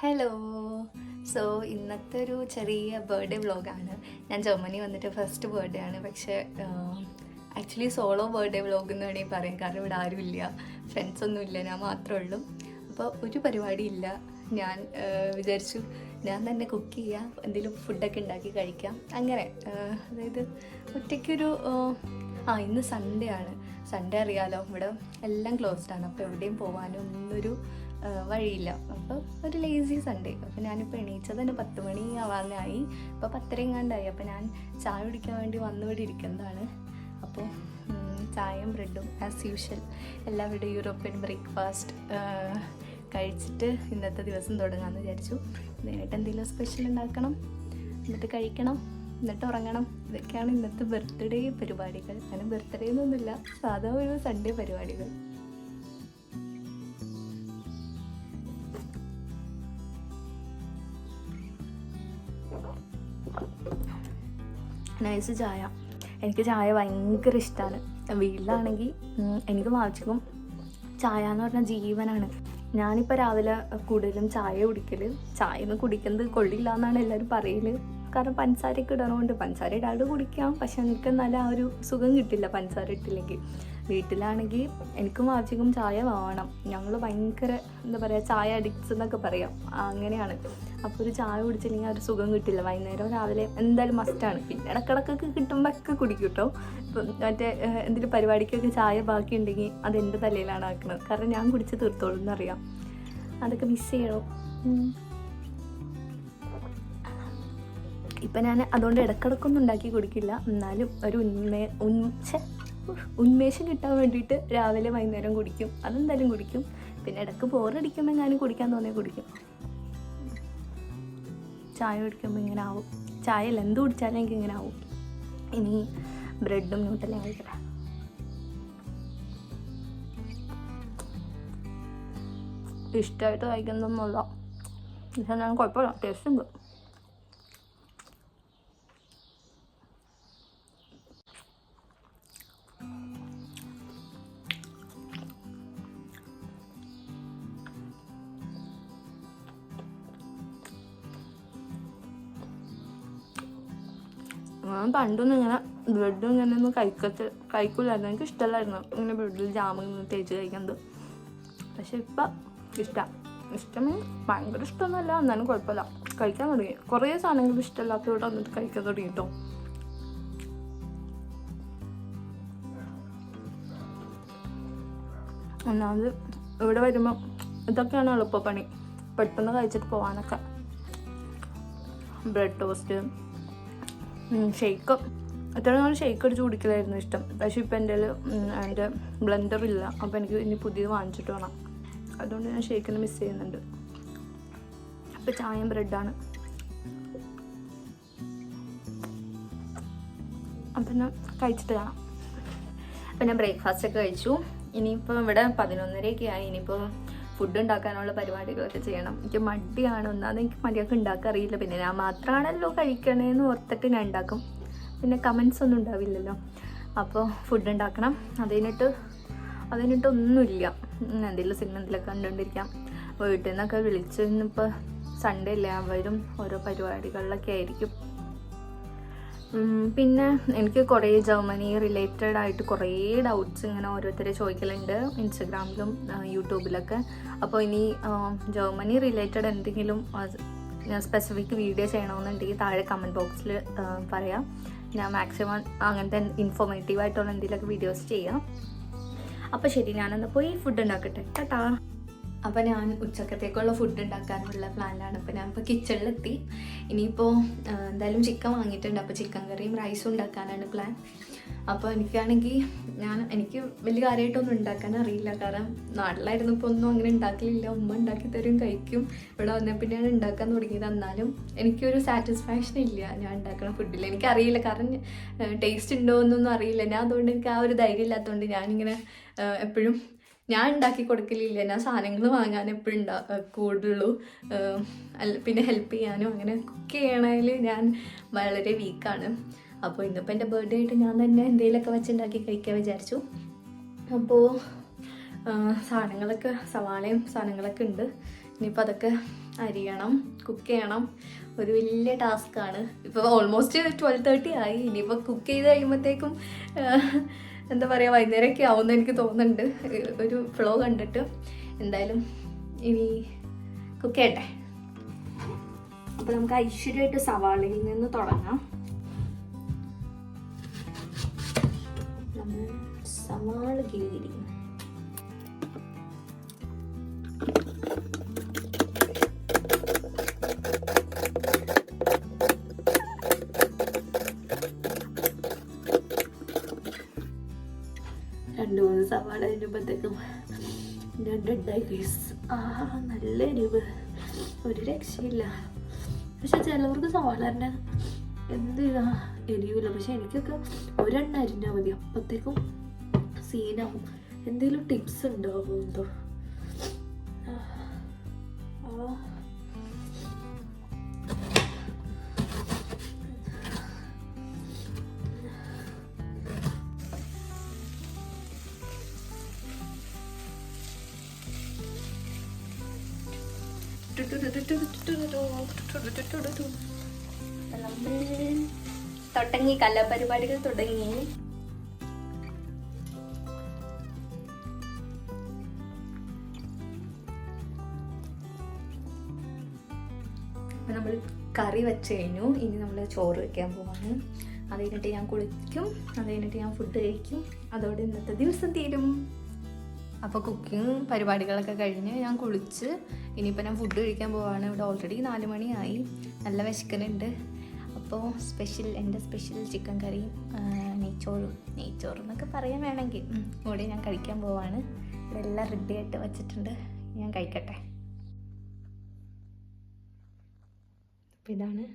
Hello. So ഇന്നത്തെ ഒരു ചെറിയ ബർത്ത്ഡേ വ്ളോഗാണ്. ഞാൻ ജർമ്മനി വന്നിട്ട് ഫസ്റ്റ് ബർത്ത്ഡേ ആണ്. പക്ഷേ ആക്ച്വലി സോളോ ബർത്ത്ഡേ വ്ളോഗ് എന്ന് വേണമെങ്കിൽ പറയാം. കാരണം ഇവിടെ ആരുമില്ല, ഫ്രണ്ട്സൊന്നുമില്ല, ഞാൻ മാത്രമേ ഉള്ളൂ. അപ്പോൾ ഒരു പരിപാടിയില്ല. ഞാൻ വിചാരിച്ചു ഞാൻ തന്നെ കുക്ക് ചെയ്യാം, എന്തെങ്കിലും ഫുഡൊക്കെ ഉണ്ടാക്കി കഴിക്കാം. അങ്ങനെ അതായത് ഒറ്റയ്ക്കൊരു ഇന്ന് സൺഡേ ആണ്. സൺഡേ അറിയാലോ, ഇവിടെ എല്ലാം ക്ലോസ്ഡ് ആണ്. അപ്പോൾ എവിടെയും പോകാനും ഒന്നൊരു വഴിയില്ല. അപ്പോൾ ഒരു ലേസി സൺഡേ. അപ്പോൾ ഞാനിപ്പോൾ എണീച്ചത് തന്നെ 10 മണി ആവാനായി. ഇപ്പോൾ 10:30 എങ്ങാണ്ടായി. അപ്പോൾ ഞാൻ ചായ കുടിക്കാൻ വേണ്ടി വന്നിവിടെ ഇരിക്കുന്നതാണ്. അപ്പോൾ ചായയും ബ്രെഡും ആസ് യൂഷ്വൽ എല്ലാവരുടെയും യൂറോപ്യൻ ബ്രേക്ക്ഫാസ്റ്റ് കഴിച്ചിട്ട് ഇന്നത്തെ ദിവസം തുടങ്ങാമെന്ന് വിചാരിച്ചു. ഇതിനായിട്ട് എന്തെങ്കിലും സ്പെഷ്യൽ ഉണ്ടാക്കണം, എന്നിട്ട് കഴിക്കണം, എന്നിട്ട് ഉറങ്ങണം. ഇതൊക്കെയാണ് ഇന്നത്തെ ബർത്ത്ഡേ പരിപാടികൾ. അങ്ങനെ ബർത്ത്ഡേ എന്നൊന്നുമില്ല, സാധാ ഒരു സൺഡേ പരിപാടികൾ. നൈസ് ചായ. എനിക്ക് ചായ ഭയങ്കര ഇഷ്ടമാണ്. വീട്ടിലാണെങ്കിൽ എനിക്ക് വാങ്ങിക്കും ചായ എന്ന് പറഞ്ഞാൽ ജീവനാണ്. ഞാനിപ്പോൾ രാവിലെ കൂടുതലും ചായ കുടിക്കൽ. ചായ ഒന്നും കുടിക്കുന്നത് കൊള്ളില്ല എന്നാണ് എല്ലാവരും പറയൽ. കാരണം പഞ്ചസാരയൊക്കെ ഇടണോണ്ട്. പഞ്ചസാര ഇടാണ്ട് കുടിക്കാം, പക്ഷെ എനിക്ക് നല്ല ആ ഒരു സുഖം കിട്ടില്ല പഞ്ചസാര ഇട്ടില്ലെങ്കിൽ. വീട്ടിലാണെങ്കിൽ എനിക്കും ആവശ്യം ചായ വേണം. ഞങ്ങൾ ഭയങ്കര എന്താ പറയുക, ചായ അഡിക്ട്സ് എന്നൊക്കെ പറയാം, അങ്ങനെയാണ്. അപ്പോൾ ഒരു ചായ കുടിച്ചില്ലെങ്കിൽ ആ ഒരു സുഖം കിട്ടില്ല. വൈകുന്നേരം രാവിലെ എന്തായാലും മസ്റ്റാണ്. പിന്നെ ഇടക്കിടക്കൊക്കെ കിട്ടുമ്പോഴൊക്കെ കുടിക്കും കേട്ടോ. ഇപ്പം മറ്റേ എന്തെങ്കിലും പരിപാടിക്കൊക്കെ ചായ ബാക്കി ഉണ്ടെങ്കിൽ അത് എൻ്റെ തലയിലാണ് ആക്കുന്നത്. കാരണം ഞാൻ കുടിച്ച് തീർത്തോളൂ എന്നറിയാം. അതൊക്കെ മിസ് ചെയ്യണം. ഇപ്പം ഞാൻ അതുകൊണ്ട് ഇടക്കിടക്കൊന്നും ഉണ്ടാക്കി കുടിക്കില്ല. എന്നാലും ഒരു ഉന്മേഷം കിട്ടാൻ വേണ്ടിയിട്ട് രാവിലെ വൈകുന്നേരം കുടിക്കും. അതെന്തായാലും കുടിക്കും. പിന്നെ ഇടയ്ക്ക് ബോറടിക്കുമ്പോൾ ഞാൻ കുടിക്കാൻ തോന്നിയാൽ കുടിക്കും. ചായ കുടിക്കുമ്പോൾ ഇങ്ങനെ ആവും. ചായയിൽ എന്ത് കുടിച്ചാലും എനിക്ക് ഇങ്ങനെ ആവും. ഇനി ബ്രെഡും ന്യൂട്ടെല്ലാം കഴിക്കട്ടെ. ഇഷ്ടമായിട്ട് കഴിക്കുന്നൊന്നുമല്ല, പക്ഷേ ഞാൻ കുഴപ്പമില്ല, ടേസ്റ്റ് ഉണ്ട്. ഞാൻ പണ്ടൊന്നും ഇങ്ങനെ ബ്രെഡും ഇങ്ങനെ ഒന്നും കഴിക്കില്ലായിരുന്നു. എനിക്ക് ഇഷ്ടമല്ലായിരുന്നു ഇങ്ങനെ ബ്രെഡിൽ ജാമ് തേച്ച് കഴിക്കുന്നത്. പക്ഷെ ഇപ്പം ഇഷ്ടം ഭയങ്കര ഇഷ്ടമൊന്നുമല്ല, എന്നാലും കുഴപ്പമില്ല, കഴിക്കാൻ തുടങ്ങി. കുറേ സാധനങ്ങൾ ഇഷ്ടമല്ലാത്തവിടെ വന്നിട്ട് കഴിക്കാൻ തുടങ്ങി കേട്ടോ. ഒന്നാമത് ഇവിടെ വരുമ്പോൾ ഇതൊക്കെയാണ് എളുപ്പപ്പണി, പെട്ടെന്ന് കഴിച്ചിട്ട് പോകാനൊക്കെ. Bread toast, shake. അത്ര നാൾ ഷെയ്ക്ക് അടിച്ച് കുടിക്കലായിരുന്നു ഇഷ്ടം. പക്ഷേ ഇപ്പം എൻ്റെ ബ്ലെൻഡറില്ല. അപ്പോൾ എനിക്ക് ഇനി പുതിയത് വാങ്ങിച്ചിട്ട് വേണം. അതുകൊണ്ട് ഞാൻ ഷെയ്ക്കിന് മിസ് ചെയ്യുന്നുണ്ട്. അപ്പോൾ ചായയും ബ്രെഡാണ്. അപ്പം ഞാൻ കഴിച്ചിട്ട് കാണാം. അപ്പം ഞാൻ ബ്രേക്ക്ഫാസ്റ്റൊക്കെ കഴിച്ചു. ഇനിയിപ്പോൾ ഇവിടെ 11:30 ആയി. ഇനിയിപ്പോൾ ഫുഡ് ഉണ്ടാക്കാനുള്ള പരിപാടികളൊക്കെ ചെയ്യണം. എനിക്ക് മടിയാണ്. ഒന്നാമത് എനിക്ക് മടിയൊക്കെ ഉണ്ടാക്കാൻ അറിയില്ല. പിന്നെ ഞാൻ മാത്രമാണല്ലോ കഴിക്കണേന്ന് ഓർത്തിട്ട് ഞാൻ ഉണ്ടാക്കും. പിന്നെ കമൻസ് ഒന്നും ഉണ്ടാവില്ലല്ലോ. അപ്പോൾ ഫുഡ് ഉണ്ടാക്കണം. അതിനിട്ടൊന്നുമില്ല. എന്തെങ്കിലും സിനിമ എന്തെങ്കിലുമൊക്കെ കണ്ടുകൊണ്ടിരിക്കാം. വീട്ടിൽ നിന്നൊക്കെ വിളിച്ച്, ഇന്നിപ്പോൾ സൺഡേ അല്ലേ, അവരും ഓരോ പരിപാടികളിലൊക്കെ ആയിരിക്കും. പിന്നെ എനിക്ക് കുറേ ജർമ്മനി റിലേറ്റഡ് ആയിട്ട് കുറേ ഡൗട്ട്സ് ഇങ്ങനെ ഓരോരുത്തരെ ചോദിക്കലുണ്ട്, ഇൻസ്റ്റഗ്രാമിലും യൂട്യൂബിലൊക്കെ. അപ്പോൾ ഇനി ജർമ്മനി റിലേറ്റഡ് എന്തെങ്കിലും സ്പെസിഫിക് വീഡിയോ ചെയ്യണമെന്നുണ്ടെങ്കിൽ താഴെ കമൻറ്റ് ബോക്സിൽ പറയാം. ഞാൻ മാക്സിമം അങ്ങനത്തെ ഇൻഫോർമേറ്റീവായിട്ടുള്ള എന്തെങ്കിലുമൊക്കെ വീഡിയോസ് ചെയ്യാം. അപ്പോൾ ശരി, ഞാനെന്നാൽ പോയി ഫുഡ് ഉണ്ടാക്കട്ടെ. ടാറ്റാ. അപ്പോൾ ഞാൻ ഉച്ചക്കത്തേക്കുള്ള ഫുഡ് ഉണ്ടാക്കാനുള്ള പ്ലാനിലാണ്. അപ്പോൾ ഞാനിപ്പോൾ കിച്ചണിലെത്തി. ഇനിയിപ്പോൾ എന്തായാലും ചിക്കൻ വാങ്ങിയിട്ടുണ്ട്. അപ്പോൾ ചിക്കൻ കറിയും റൈസും ഉണ്ടാക്കാനാണ് പ്ലാൻ. അപ്പോൾ എനിക്ക് വലിയ കാര്യമായിട്ടൊന്നും ഉണ്ടാക്കാൻ അറിയില്ല. കാരണം നാട്ടിലായിരുന്നു ഇപ്പോൾ ഒന്നും അങ്ങനെ ഉണ്ടാക്കലില്ല. ഉമ്മ ഉണ്ടാക്കി തരും, കഴിക്കും. ഇവിടെ വന്ന പിന്നെയാണ് ഉണ്ടാക്കാൻ തുടങ്ങിയത്. എന്നാലും എനിക്കൊരു സാറ്റിസ്ഫാക്ഷൻ ഇല്ല ഞാൻ ഉണ്ടാക്കുന്ന ഫുഡിൽ. എനിക്കറിയില്ല, കാരണം ടേസ്റ്റ് ഉണ്ടോ എന്നൊന്നും അറിയില്ല. ഞാൻ അതുകൊണ്ട് എനിക്ക് ആ ഒരു ധൈര്യം ഇല്ലാത്തതുകൊണ്ട് ഞാനിങ്ങനെ എപ്പോഴും ഞാൻ ഉണ്ടാക്കി കൊടുക്കലില്ല. ഞാൻ സാധനങ്ങൾ വാങ്ങാൻ എപ്പോഴും കൂടുള്ളൂ. പിന്നെ ഹെൽപ്പ് ചെയ്യാനും അങ്ങനെ കുക്ക് ചെയ്യണതിൽ ഞാൻ വളരെ വീക്കാണ്. അപ്പോൾ ഇന്നിപ്പോൾ എൻ്റെ ബർത്ത്ഡേ ആയിട്ട് ഞാൻ തന്നെ എന്തെങ്കിലുമൊക്കെ വെച്ചുണ്ടാക്കി കഴിക്കാൻ വിചാരിച്ചു. അപ്പോൾ സാധനങ്ങളൊക്കെ സവാളയും സാധനങ്ങളൊക്കെ ഉണ്ട്. ഇനിയിപ്പോൾ അതൊക്കെ അരിയണം, കുക്ക് ചെയ്യണം. ഒരു വലിയ ടാസ്ക്കാണ്. ഇപ്പോൾ ഓൾമോസ്റ്റ് 12:30 ആയി. ഇനിയിപ്പോൾ കുക്ക് ചെയ്ത് കഴിയുമ്പോഴത്തേക്കും എന്താ പറയുക, വൈകുന്നേരമൊക്കെ ആവുമെന്ന് എനിക്ക് തോന്നുന്നുണ്ട് ഒരു ഫ്ലോ കണ്ടിട്ട്. എന്തായാലും ഇനി കുക്ക് ചെയ്യട്ടെ. അപ്പോൾ നമുക്ക് ഐശ്വര്യമായിട്ട് സവാളയിൽ നിന്ന് തുടങ്ങാം. നമ്മൾ സവാള കിരി രണ്ട് മൂന്ന് സവാള എരിയുമ്പോഴത്തേക്കും രണ്ടുണ്ടായി ഗൈസ്. നല്ല എരിവ്, ഒരു രക്ഷയില്ല. പക്ഷെ ചിലവർക്ക് സവാളൻ്റെ എന്ത് ചെയ്താ എരിവില്ല. പക്ഷെ എനിക്കൊക്കെ ഒരെണ്ണ അരിഞ്ഞാൽ മതി, അപ്പോഴത്തേക്കും സീനാവും. എന്തെങ്കിലും ടിപ്സ് ഉണ്ടാവും എന്തോ? തുടങ്ങി, കലാപരിപാടികൾ തുടങ്ങി. അപ്പം നമ്മൾ കറി വെച്ച് കഴിഞ്ഞു. ഇനി നമ്മൾ ചോറ് വയ്ക്കാൻ പോവാണ്. അത് കഴിഞ്ഞിട്ട് ഞാൻ കുളിക്കും, അത് കഴിഞ്ഞിട്ട് ഞാൻ ഫുഡ് കഴിക്കും. അതോടെ ഇന്നത്തെ ദിവസം തീരും. അപ്പോൾ കുക്കിംഗ് പരിപാടികളൊക്കെ കഴിഞ്ഞ് ഞാൻ കുളിച്ച് ഇനിയിപ്പോൾ ഞാൻ ഫുഡ് കഴിക്കാൻ പോവാണ്. ഇവിടെ ഓൾറെഡി 4 മണിയായി. നല്ല വിശക്കനുണ്ട്. അപ്പോൾ എൻ്റെ സ്പെഷ്യൽ ചിക്കൻ കറിയും നെയ്ച്ചോറും എന്നൊക്കെ പറയാൻ വേണമെങ്കിൽ കൂടെ ഞാൻ കഴിക്കാൻ പോവാണ്. ഇവിടെ എല്ലാം റെഡി ആയിട്ട് വെച്ചിട്ടുണ്ട്. ഞാൻ കഴിക്കട്ടെ. അപ്പോൾ ഇതാണ്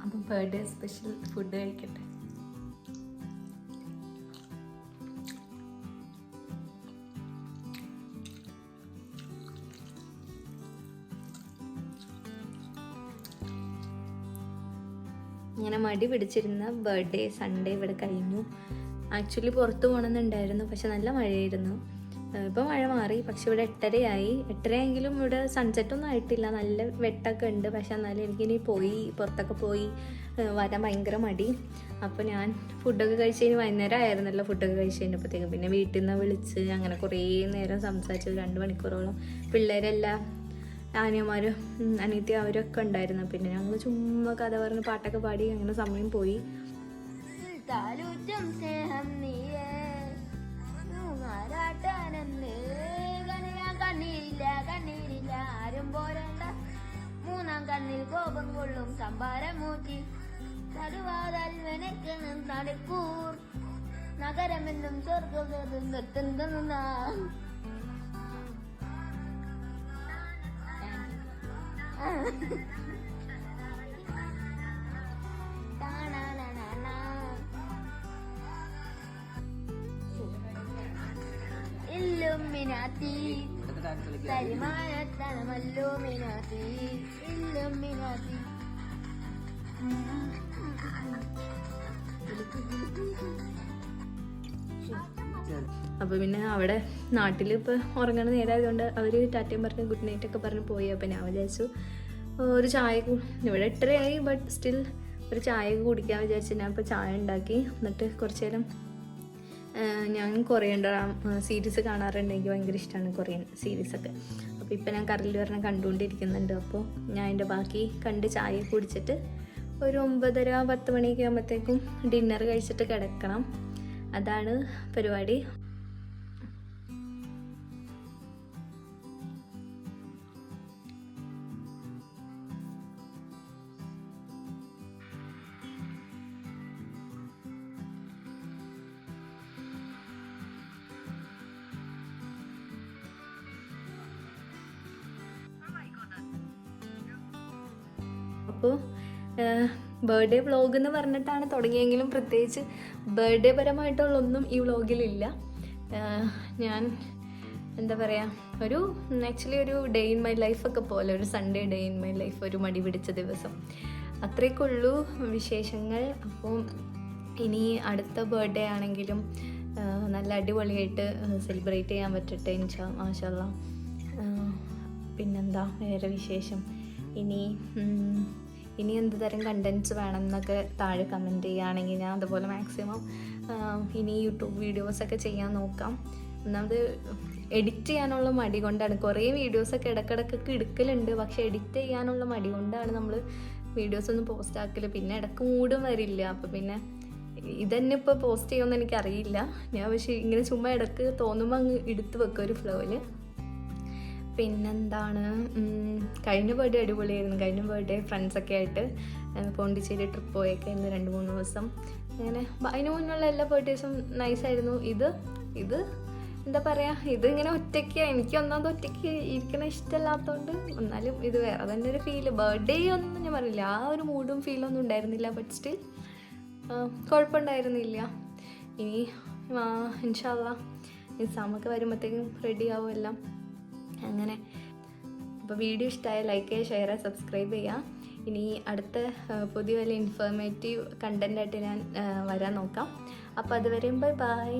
അപ്പം ബർത്ത്ഡേ സ്പെഷ്യൽ ഫുഡ് കഴിക്കട്ടെ. ഇങ്ങനെ മടി പിടിച്ചിരുന്ന ബർത്ത്ഡേ സൺഡേ ഇവിടെ കഴിഞ്ഞു. ആക്ച്വലി പുറത്ത് പോകണമെന്നുണ്ടായിരുന്നു, പക്ഷെ നല്ല മഴയായിരുന്നു. ഇപ്പോൾ മഴ മാറി. പക്ഷെ ഇവിടെ 8:30 ആയി. 8:30 ഇവിടെ സൺസെറ്റൊന്നും ആയിട്ടില്ല. നല്ല വെട്ടമൊക്കെ ഉണ്ട്. പക്ഷെ എന്നാലും എനിക്കിനി പുറത്തൊക്കെ പോയി വരാൻ ഭയങ്കര മടി. അപ്പോൾ ഞാൻ ഫുഡൊക്കെ കഴിച്ച് കഴിഞ്ഞ് വൈകുന്നേരം ആയിരുന്നല്ലോ ഫുഡൊക്കെ കഴിച്ച് കഴിഞ്ഞപ്പോഴത്തേക്കും. പിന്നെ വീട്ടിൽ നിന്ന് വിളിച്ച് അങ്ങനെ കുറേ നേരം സംസാരിച്ചു, 2 മണിക്കൂറോളം. പിള്ളേരെല്ലാം അനിയന്മാരും അനിയത്തി അവരൊക്കെ ഉണ്ടായിരുന്നു. പിന്നെ ഞങ്ങൾ ചുമ്മാ കഥ പറഞ്ഞ് പാട്ടൊക്കെ പാടി അങ്ങനെ സമയം പോയി. കണ്ണീരില്ല ആരും പോരണ്ട, 3-ാം കണ്ണിൽ കോപം കൊള്ളും സംഭാരമൂറ്റി തരുവാതാൽ വെനക്ക് നടക്കൂർ നഗരമെന്നും സ്വർഗത്തുന്ന ഇല്ലുമിനാത്തി തരിമാനത്തനമല്ലുമിനാത്തി ഇല്ലുമിനാത്തി. അപ്പോൾ പിന്നെ അവിടെ നാട്ടിൽ ഇപ്പോൾ ഉറങ്ങണ നേരമായതുകൊണ്ട് അവർ ടാറ്റയും പറഞ്ഞ് ഗുഡ് നൈറ്റ് ഒക്കെ പറഞ്ഞ് പോയി. അപ്പോൾ ഞാൻ വിചാരിച്ചു ഒരു ചായ ഇവിടെ 8:30 ആയി, ബട്ട് സ്റ്റിൽ ഒരു ചായ കുടിക്കാൻ വിചാരിച്ചു. ഞാൻ ഇപ്പോൾ ചായ ഉണ്ടാക്കി. എന്നിട്ട് കുറച്ച് നേരം ഞാൻ കൊറിയൻ സീരീസ് കാണാറുണ്ട്. എനിക്ക് ഭയങ്കര ഇഷ്ടമാണ് കൊറിയൻ സീരീസൊക്കെ. അപ്പോൾ ഇപ്പം ഞാൻ കറലിൽ പറഞ്ഞ കണ്ടുകൊണ്ടിരിക്കുന്നുണ്ട്. അപ്പോൾ ഞാൻ എൻ്റെ ബാക്കി കണ്ട് ചായ കുടിച്ചിട്ട് ഒരു 9:30-10 മണിയൊക്കെ ആകുമ്പോഴത്തേക്കും ഡിന്നർ കഴിച്ചിട്ട് കിടക്കണം. അതാണ് പരിപാടി. അപ്പോൾ ബർത്ത്ഡേ വ്ളോഗ് എന്ന് പറഞ്ഞിട്ടാണ് തുടങ്ങിയെങ്കിലും പ്രത്യേകിച്ച് ബർത്ത്ഡേ പരമായിട്ടുള്ളൊന്നും ഈ വ്ളോഗിലില്ല. ഞാൻ എന്താ പറയുക, ആക്ച്വലി ഒരു ഡേ ഇൻ മൈ ലൈഫൊക്കെ പോലെ, ഒരു Sunday day in my life, ഒരു മടി പിടിച്ച ദിവസം. അത്രയൊക്കെ ഉള്ളൂ വിശേഷങ്ങൾ. അപ്പോൾ ഇനി അടുത്ത ബർത്ത്ഡേ ആണെങ്കിലും നല്ല അടിപൊളിയായിട്ട് സെലിബ്രേറ്റ് ചെയ്യാൻ പറ്റട്ടെ മാഷാല്ലാ. പിന്നെന്താ വേറെ വിശേഷം? ഇനി എന്ത് തരം കണ്ടൻറ്റ്സ് വേണം എന്നൊക്കെ താഴെ കമൻറ്റ് ചെയ്യുകയാണെങ്കിൽ ഞാൻ അതുപോലെ മാക്സിമം ഇനി യൂട്യൂബ് വീഡിയോസൊക്കെ ചെയ്യാൻ നോക്കാം. ഒന്നാമത് എഡിറ്റ് ചെയ്യാനുള്ള മടി കൊണ്ടാണ്. കുറേ വീഡിയോസൊക്കെ ഇടയ്ക്കിടയ്ക്കൊക്കെ എടുക്കലുണ്ട്, പക്ഷേ എഡിറ്റ് ചെയ്യാനുള്ള മടി കൊണ്ടാണ് നമ്മൾ വീഡിയോസൊന്നും പോസ്റ്റ് ആക്കൽ. പിന്നെ ഇടയ്ക്ക് മൂടും വരില്ല. അപ്പോൾ പിന്നെ ഇതന്നെ ഇപ്പോൾ പോസ്റ്റ് ചെയ്യുമെന്ന് എനിക്കറിയില്ല ഞാൻ, പക്ഷേ ഇങ്ങനെ ചുമ്മാ ഇടയ്ക്ക് തോന്നുമ്പോൾ അങ്ങ് എടുത്ത് വെക്കും ഒരു ഫ്ലോയിൽ. പിന്നെന്താണ്, കഴിഞ്ഞ ബർത്ത്ഡേ അടിപൊളിയായിരുന്നു. കഴിഞ്ഞ ബർത്ത്ഡേ ഫ്രണ്ട്സൊക്കെ ആയിട്ട് പോണ്ടിച്ചേരി ട്രിപ്പ് പോയൊക്കെ ആയിരുന്നു 2-3 ദിവസം. അങ്ങനെ അതിന് മുന്നുള്ള എല്ലാ ബർത്ത്ഡേസും നൈസായിരുന്നു. ഇത് എന്താ പറയുക, ഇതിങ്ങനെ ഒറ്റയ്ക്ക്, എനിക്ക് ഒന്നാമത് ഒറ്റയ്ക്ക് ഇരിക്കണ ഇഷ്ടമല്ലാത്തതുകൊണ്ട്, എന്നാലും ഇത് വേറെ തന്നെ ഒരു ഫീല്. ബർത്ത്ഡേ ഒന്നും ഞാൻ പറയില്ല, ആ ഒരു മൂഡും ഫീലൊന്നും ഉണ്ടായിരുന്നില്ല. ബട്ട് സ്റ്റിൽ കുഴപ്പമുണ്ടായിരുന്നില്ല. ഇനി ഇൻഷാ അല്ലാ എക്സാമൊക്കെ വരുമ്പോഴത്തേക്കും റെഡി ആവും എല്ലാം. അങ്ങനെ അപ്പോൾ വീഡിയോ ഇഷ്ടമായ ലൈക്ക് ചെയ്യുക, ഷെയർ ചെയ്യുക, സബ്സ്ക്രൈബ് ചെയ്യുക. ഇനി അടുത്ത പുതിയ വല്ല ഇൻഫോർമേറ്റീവ് കണ്ടൻ്റായിട്ട് ഞാൻ വരാൻ നോക്കാം. അപ്പോൾ അതുവരെയും ബൈ.